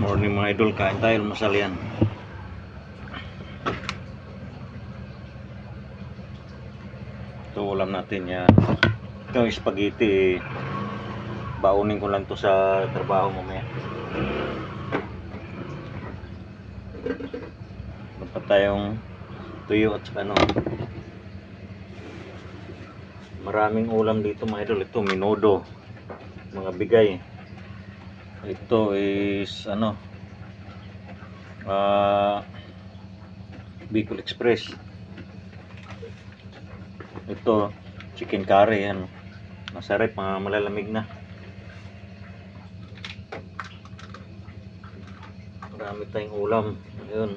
Morning mga idol, kain tayo almusal yan. Ito ulam natin yan. Ito spaghetti, baunin ko lang to sa trabaho mamaya. Dapat tayong tuyo at saka ano. Maraming ulam dito mga idol. Ito menudo, mga bigay. Ito is ano, Bicol Express. Ito chicken curry yan. Masarap, mga malalamig na. Marami tayong ulam. Ayun.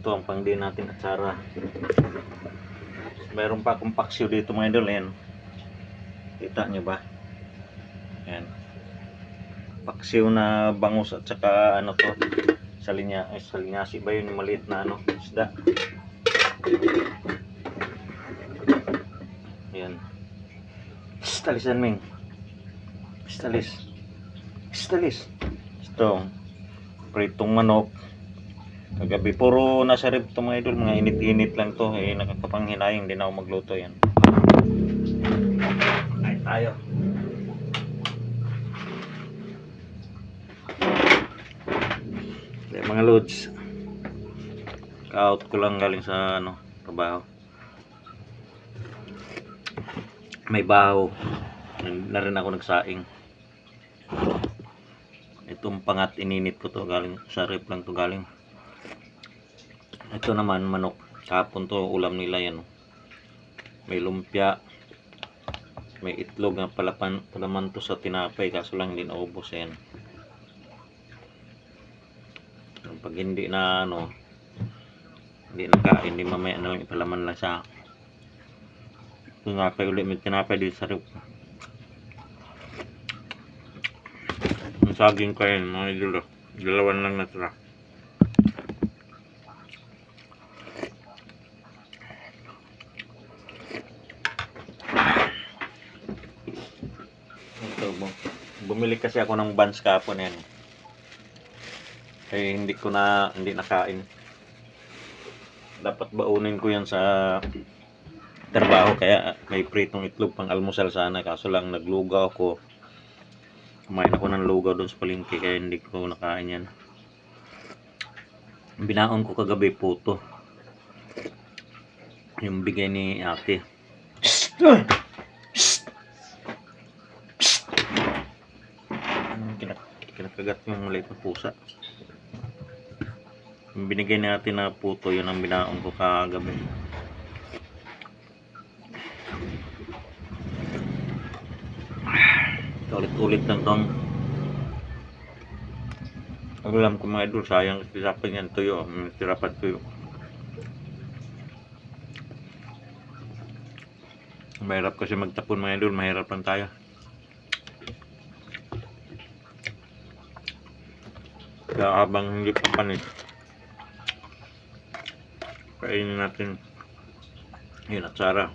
Ito ang pangdi natin atsara. Mayroon pa akong paksiw dito mga idol. Ayan. Kita nyo ba? Ayan. Paksiw na bangus at saka ano to, salinyasi ba yun, yung maliit na ano, isda. Ayan. Stalisan ming. Stalis. Ito, pritong manok. Kagabi puro nasa rib to mga idol, mga init-init lang to, nakakapanghinayang din ako magluto yan. Ay tayo. Mga loads, ka-out ko lang galing sa ano, trabaho. May baho na rin ako nagsaing. Itong pangat ininit ko to, galing sa rep lang to galing. Ito naman manok, kahapon to ulam nila yan. May lumpia, may itlog na palaman to sa tinapay, kaso lang din naubos yan. Pag hindi na ano, hindi nakain, hindi mamaya na lang ipalaman lang sa tinapay ulit. May tinapay dito sa rep. Ang saging ko yun mga idol, dalawan lang natira. Ito, bumili kasi ako ng buns kahapon yan. Eh hindi nakain. Dapat baunin ko yan sa trabaho, kaya may pritong itlog pang almusal sana, kaso lang naglugaw ako. Kumain ako ng lugaw doon sa palengke, kaya hindi ko nakain yan. Binaon ko kagabi puto, yung bigay ni ate. Kinakagat yung maliit na pusa. Yung binigay natin na puto, yun ang binaon ko kagabi. Ulit-ulit lang tong alam ko mga idol, sayang sirapan yan tuyo. Sirapan tuyo. Mahirap kasi magtapon mga idol, mahirap lang tayo. Kaya habang hindi pa panis, kainin natin yun at sara.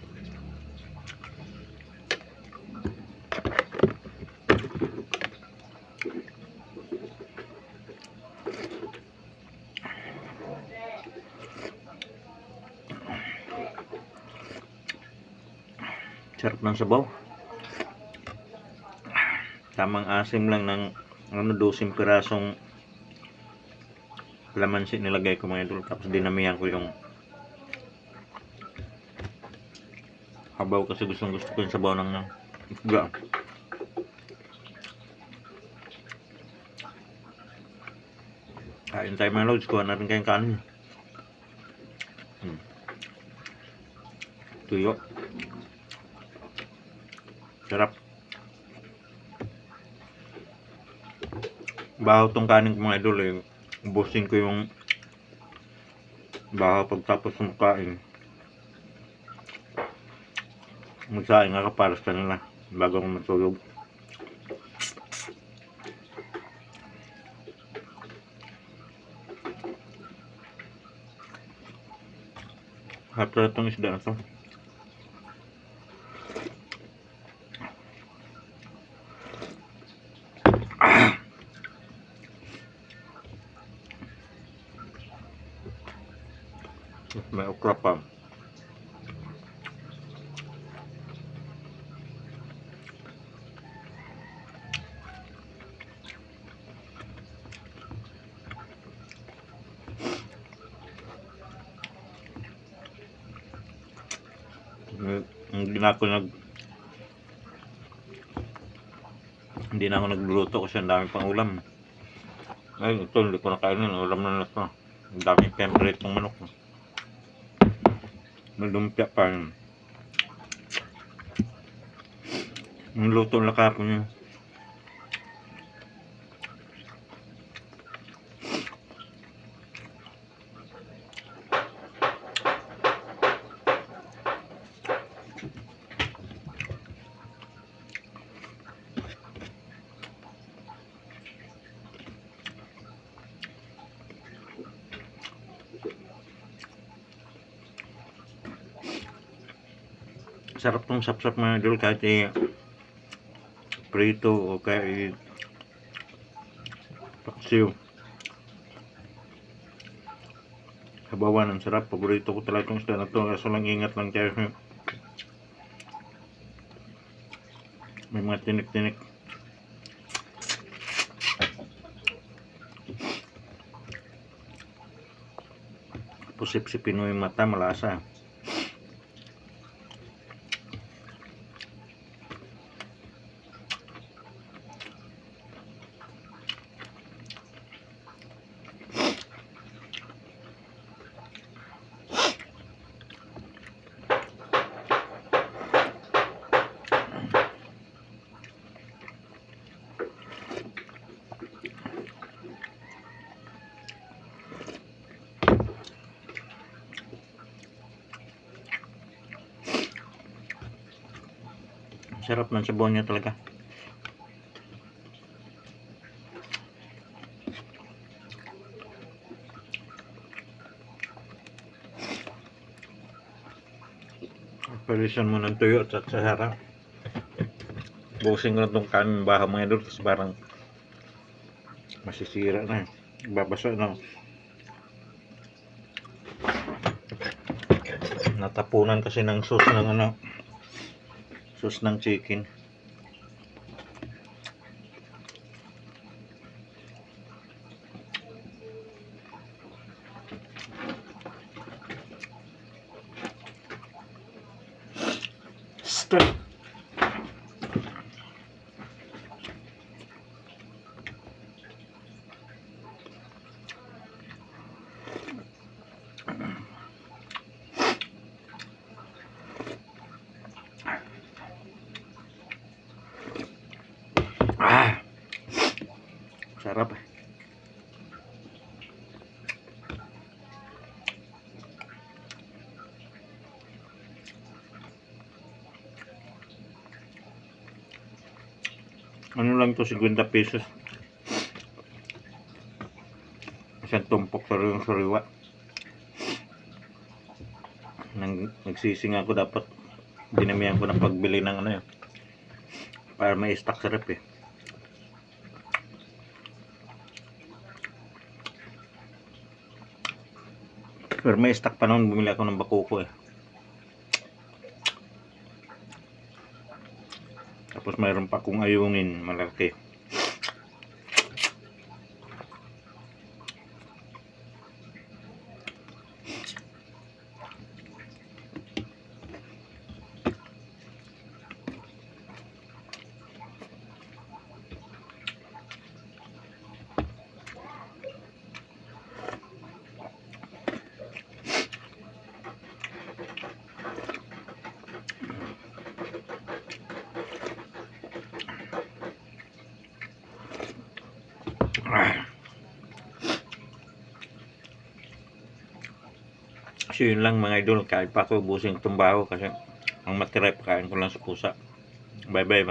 Sarap ng sabaw. Tamang asim lang ng 12 pirasong lamansi nilagay ko mga idol. Tapos dinamihan ko yung habaw kasi gusto ko yung sabaw ng isda. Kain tayo mga lods, kuha na rin kayong kanin. Tuyo. Sarap. Bahaw tong kanin ko mga idol, ubusin ko yung bahaw pagtapos ng kain. Magsaing nga para sa kanila bago ako matulog. Hapra itong isda na to. May okra pa. Hindi na ako nagluto kasi ang dami pang ulam. Ay, ito hindi ko nakainin. Ulam na ito. Ang daming temperate ng manok. May lumpia pa. Ang luto na kapon yun. Sarap tong sapsap mga idol kahit prito o kaya paksiw. Habawan, ang sarap. Paborito ko talaga itong isda na ito. Kaso lang ingat lang kayo. May mga tinik-tinik. Pusip-sipin mo yung mata, malasa. Sarap ng sabaw niya talaga. Palisan mo ng tuyo at sahara. Busin ko na itong kanin baha mga idol kasi parang masisira na. Babasa na. Natapunan kasi ng sauce ng sauce ng chicken. Stop. Sarap. Ano lang to, 50 pesos. Isang tumpok sariwa. Nagsising ako, dapat dinamihan ko ng pagbili ng ano yun. Para may stock sa rep eh. Pero may stock pa noon, bumili ako ng bakuko eh. Tapos mayroon pa akong ayungin malaki. So yun lang mga idol, kahit pa ako ubusin itong baho kasi ang matira pakain ko lang sa pusa. Bye bye.